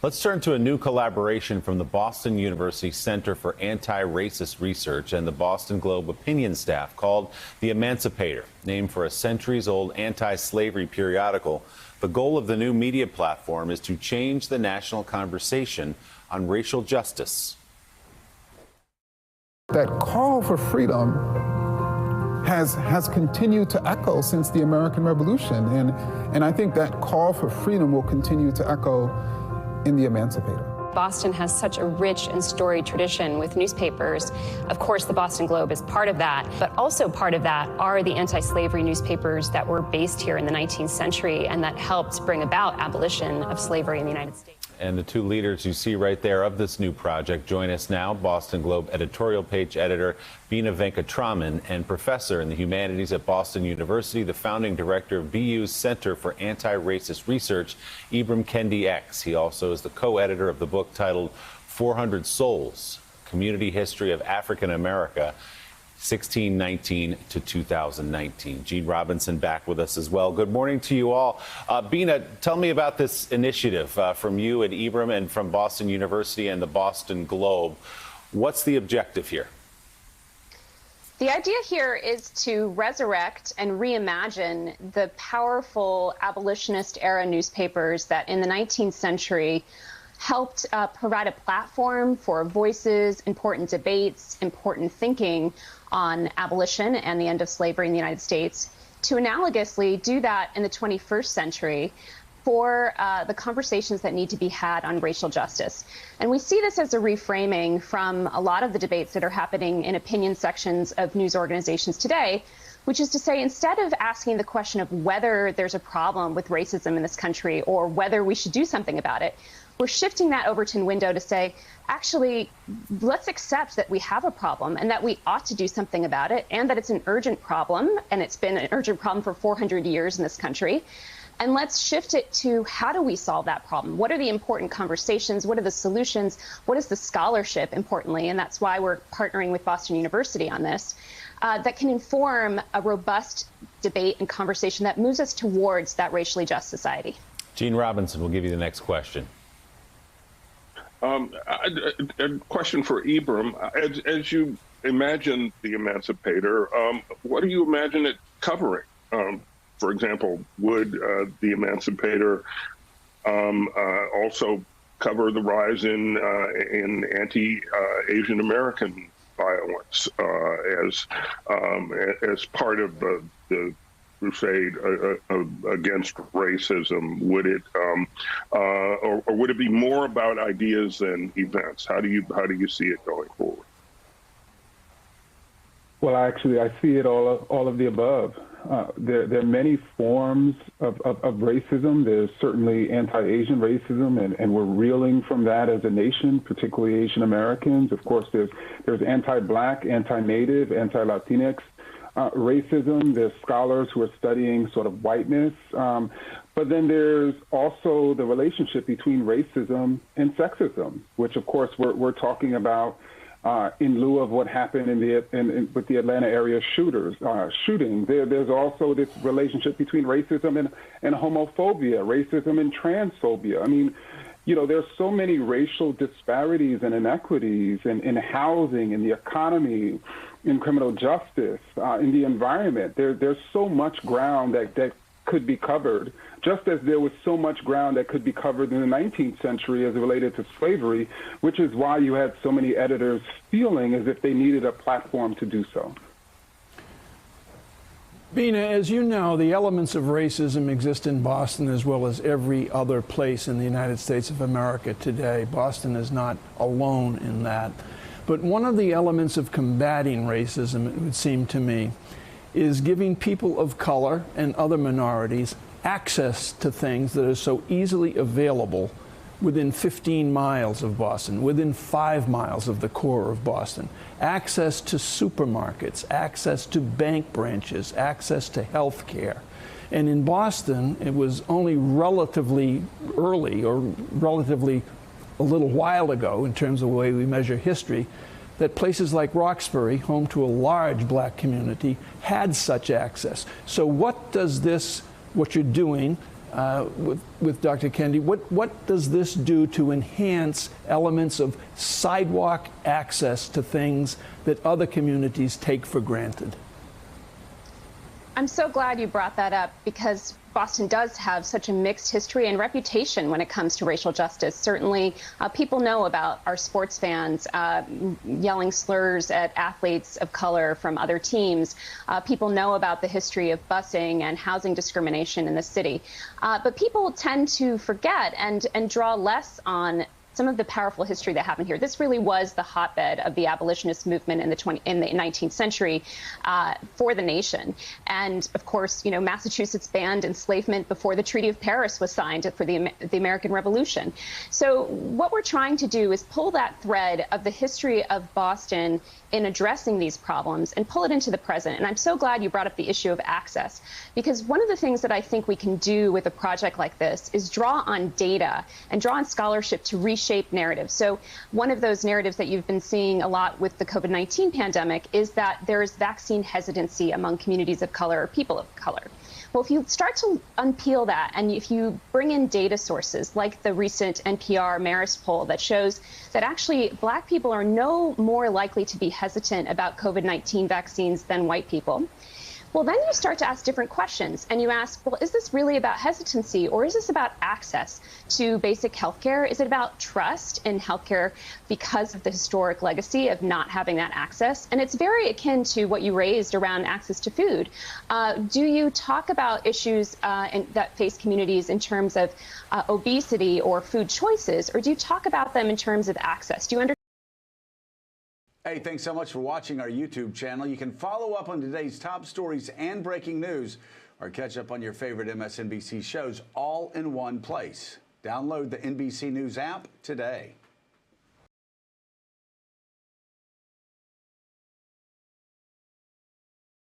Let's turn to a new collaboration from the Boston University Center for Anti-Racist Research and the Boston Globe opinion staff called The Emancipator, named for a centuries-old anti-slavery periodical. The goal of the new media platform is to change the national conversation on racial justice. That call for freedom has continued to echo since the American Revolution. And I think that call for freedom will continue to echo in The Emancipator. Boston has such a rich and storied tradition with newspapers. Of course, the Boston Globe is part of that, but also part of that are the anti-slavery newspapers that were based here in the 19th century and that helped bring about abolition of slavery in the United States. And the two leaders you see right there of this new project join us now, Boston Globe editorial page editor Bina Venkatraman and professor in the humanities at Boston University, the founding director of BU's Center for Anti-Racist Research, Ibram Kendi X. He also is the co-editor of the book titled 400 Souls, Community History of African America, 1619 to 2019. Gene Robinson back with us as well. Good morning to you all. Bina, tell me about this initiative from you and Ibram and from Boston University and the Boston Globe. What's the objective here? The idea here is to resurrect and reimagine the powerful abolitionist era newspapers that in the 19th century helped provide a platform for voices, important debates, important thinking on abolition and the end of slavery in the United States, to analogously do that in the 21st century for the conversations that need to be had on racial justice. And we see this as a reframing from a lot of the debates that are happening in opinion sections of news organizations today, which is to say, instead of asking the question of whether there's a problem with racism in this country or whether we should do something about it, we're shifting that Overton window to say, actually, let's accept that we have a problem and that we ought to do something about it, and that it's an urgent problem, and it's been an urgent problem for 400 years in this country. And let's shift it to how do we solve that problem? What are the important conversations? What are the solutions? What is the scholarship, importantly? And that's why we're partnering with Boston University on this, that can inform a robust debate and conversation that moves us towards that racially just society. Gene Robinson will give you the next question. A question for Ibram. As you imagine The Emancipator, what do you imagine it covering? For example, would The Emancipator also cover the rise in anti-Asian American violence as part of the crusade against racism? Would it, or would it be more about ideas than events? How do you see it going forward? Well, actually, I see it all of the above. There are many forms of racism. There's certainly anti-Asian racism, and we're reeling from that as a nation, particularly Asian Americans. Of course, there's anti-Black, anti-Native, anti-Latinx racism. There's scholars who are studying sort of whiteness. But then there's also the relationship between racism and sexism, which, of course, we're talking about in lieu of what happened with the Atlanta area shooting. There's also this relationship between racism and homophobia, racism and transphobia. I mean, you know, there's so many racial disparities and inequities in housing, in the economy, in criminal justice, in the environment. There's so much ground that could be covered, just as there was so much ground that could be covered in the 19th century as it related to slavery, which is why you had so many editors feeling as if they needed a platform to do so. Bina, as you know, the elements of racism exist in Boston as well as every other place in the United States of America today. Boston is not alone in that. But one of the elements of combating racism, it would seem to me, is giving people of color and other minorities access to things that are so easily available within 15 miles of Boston, within 5 miles of the core of Boston. Access to supermarkets, access to bank branches, access to health care. And in Boston, it was only relatively early, or relatively a little while ago in terms of the way we measure history, that places like Roxbury, home to a large Black community, had such access. So what does this, what you're doing, with Dr. Kendi. What does this do to enhance elements of sidewalk access to things that other communities take for granted? I'm so glad you brought that up, because Boston does have such a mixed history and reputation when it comes to racial justice. Certainly, people know about our sports fans yelling slurs at athletes of color from other teams. People know about the history of busing and housing discrimination in the city. But people tend to forget and draw less on some of the powerful history that happened here. This really was the hotbed of the abolitionist movement in the 19th century for the nation. And of course, Massachusetts banned enslavement before the Treaty of Paris was signed for the American Revolution. So what we're trying to do is pull that thread of the history of Boston in addressing these problems and pull it into the present. And I'm so glad you brought up the issue of access, because one of the things that I think we can do with a project like this is draw on data and draw on scholarship to reshape narratives. So one of those narratives that you've been seeing a lot with the COVID-19 pandemic is that there is vaccine hesitancy among communities of color or people of color. Well, if you start to unpeel that, and if you bring in data sources like the recent NPR Marist poll that shows that actually Black people are no more likely to be hesitant about COVID-19 vaccines than white people, well, then you start to ask different questions, and you ask, well, is this really about hesitancy, or is this about access to basic health care? Is it about trust in healthcare because of the historic legacy of not having that access? And it's very akin to what you raised around access to food. Do you talk about issues that face communities in terms of obesity or food choices, or do you talk about them in terms of access? Do you understand? Hey, thanks so much for watching our YouTube channel. You can follow up on today's top stories and breaking news, or catch up on your favorite MSNBC shows all in one place. Download the NBC News app today.